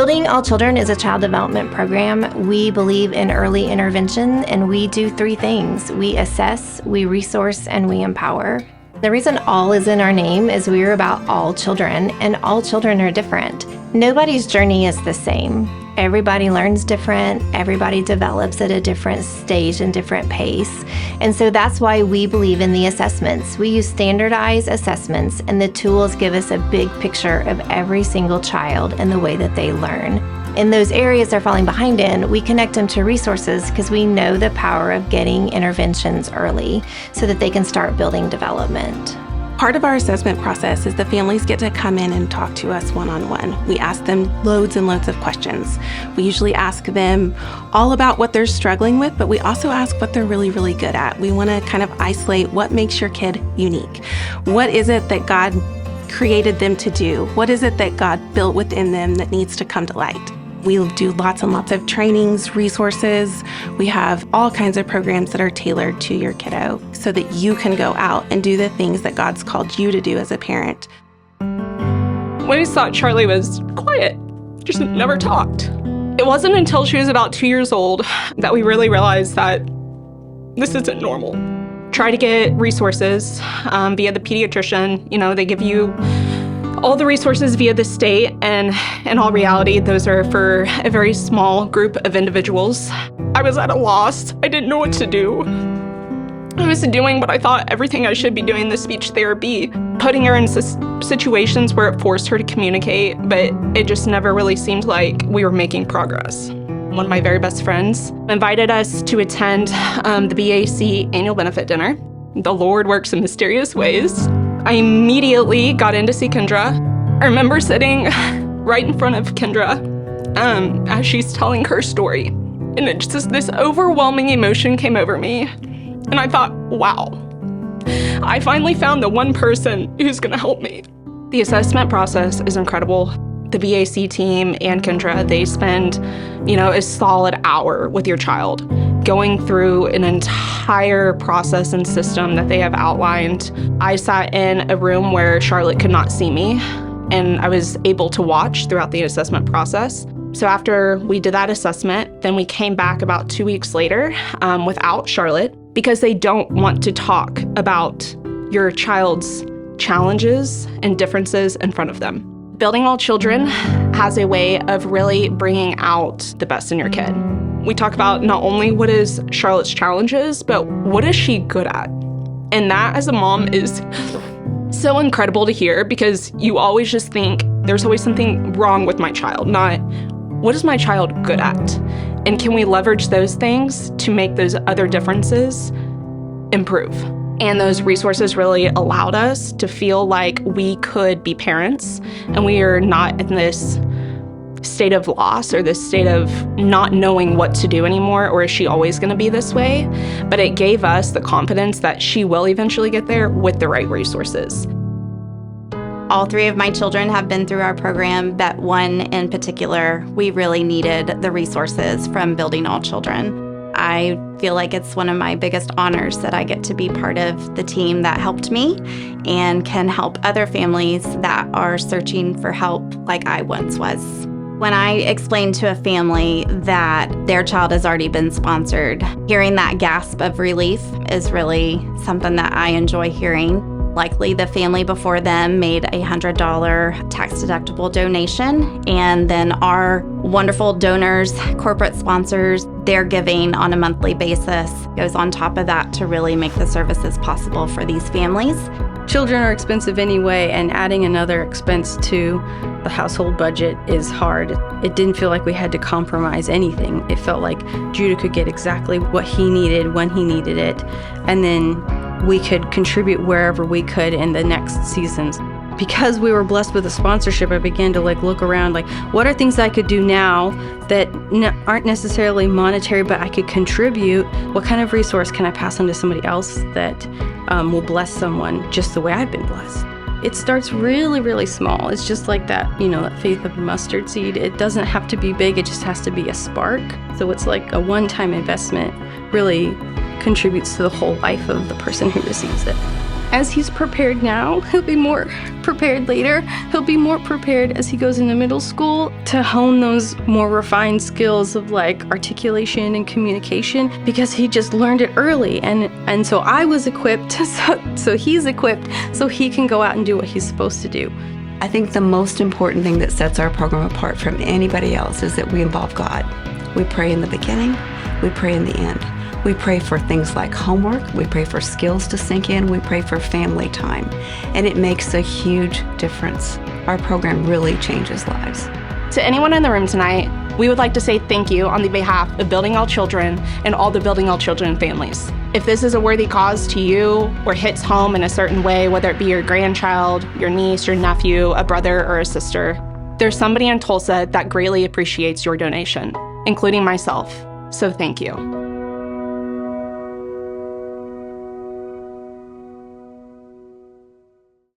Building All Children is a child development program. We believe in early intervention, and we do 3 things. We assess, we resource, and we empower. The reason all is in our name is we are about all children, and all children are different. Nobody's journey is the same. Everybody learns different. Everybody develops at a different stage and different pace. And so that's why we believe in the assessments. We use standardized assessments, and the tools give us a big picture of every single child and the way that they learn. In those areas they're falling behind in, we connect them to resources because we know the power of getting interventions early so that they can start building development. Part of our assessment process is the families get to come in and talk to us one-on-one. We ask them loads and loads of questions. We usually ask them all about what they're struggling with, but we also ask what they're really, really good at. We want to kind of isolate what makes your kid unique. What is it that God created them to do? What is it that God built within them that needs to come to light? We do lots and lots of trainings, resources. We have all kinds of programs that are tailored to your kiddo so that you can go out and do the things that God's called you to do as a parent. We always thought Charlie was quiet, just never talked. It wasn't until she was about 2 years old that we really realized that this isn't normal. Try to get resources via the pediatrician. You know, they give you all the resources via the state, and in all reality, those are for a very small group of individuals. I was at a loss. I didn't know what to do. I was doing what I thought everything I should be doing, the speech therapy, putting her in situations where it forced her to communicate, but it just never really seemed like we were making progress. One of my very best friends invited us to attend the BAC annual benefit dinner. The Lord works in mysterious ways. I immediately got in to see Kendra. I remember sitting right in front of Kendra as she's telling her story. And it just this overwhelming emotion came over me. And I thought, wow, I finally found the one person who's gonna help me. The assessment process is incredible. The BAC team and Kendra, they spend, a solid hour with your child, going through an entire process and system that they have outlined. I sat in a room where Charlotte could not see me, and I was able to watch throughout the assessment process. So after we did that assessment, then we came back about 2 weeks later without Charlotte, because they don't want to talk about your child's challenges and differences in front of them. Building All Children has a way of really bringing out the best in your kid. We talk about not only what is Charlotte's challenges, but what is she good at? And that as a mom is so incredible to hear, because you always just think there's always something wrong with my child, not what is my child good at? And can we leverage those things to make those other differences improve? And those resources really allowed us to feel like we could be parents and we are not in this state of loss or this state of not knowing what to do anymore, or is she always going to be this way? But it gave us the confidence that she will eventually get there with the right resources. All 3 of my children have been through our program, but one in particular, we really needed the resources from Building All Children. I feel like it's one of my biggest honors that I get to be part of the team that helped me and can help other families that are searching for help like I once was. When I explain to a family that their child has already been sponsored, hearing that gasp of relief is really something that I enjoy hearing. Likely the family before them made a $100 tax-deductible donation, and then our wonderful donors, corporate sponsors, their giving on a monthly basis goes on top of that to really make the services possible for these families. Children are expensive anyway, and adding another expense to the household budget is hard. It didn't feel like we had to compromise anything. It felt like Judah could get exactly what he needed when he needed it, and then we could contribute wherever we could in the next seasons. Because we were blessed with a sponsorship, I began to look around, what are things I could do now that aren't necessarily monetary, but I could contribute? What kind of resource can I pass on to somebody else that will bless someone just the way I've been blessed? It starts really, really small. It's just like that, that faith of a mustard seed. It doesn't have to be big, it just has to be a spark. So it's like a one-time investment really contributes to the whole life of the person who receives it. As he's prepared now, he'll be more prepared later. He'll be more prepared as he goes into middle school to hone those more refined skills of like articulation and communication, because he just learned it early. And so I was equipped, so he's equipped, so he can go out and do what he's supposed to do. I think the most important thing that sets our program apart from anybody else is that we involve God. We pray in the beginning, we pray in the end. We pray for things like homework, we pray for skills to sink in, we pray for family time, and it makes a huge difference. Our program really changes lives. To anyone in the room tonight, we would like to say thank you on the behalf of Building All Children and all the Building All Children families. If this is a worthy cause to you or hits home in a certain way, whether it be your grandchild, your niece, your nephew, a brother, or a sister, there's somebody in Tulsa that greatly appreciates your donation, including myself. So thank you.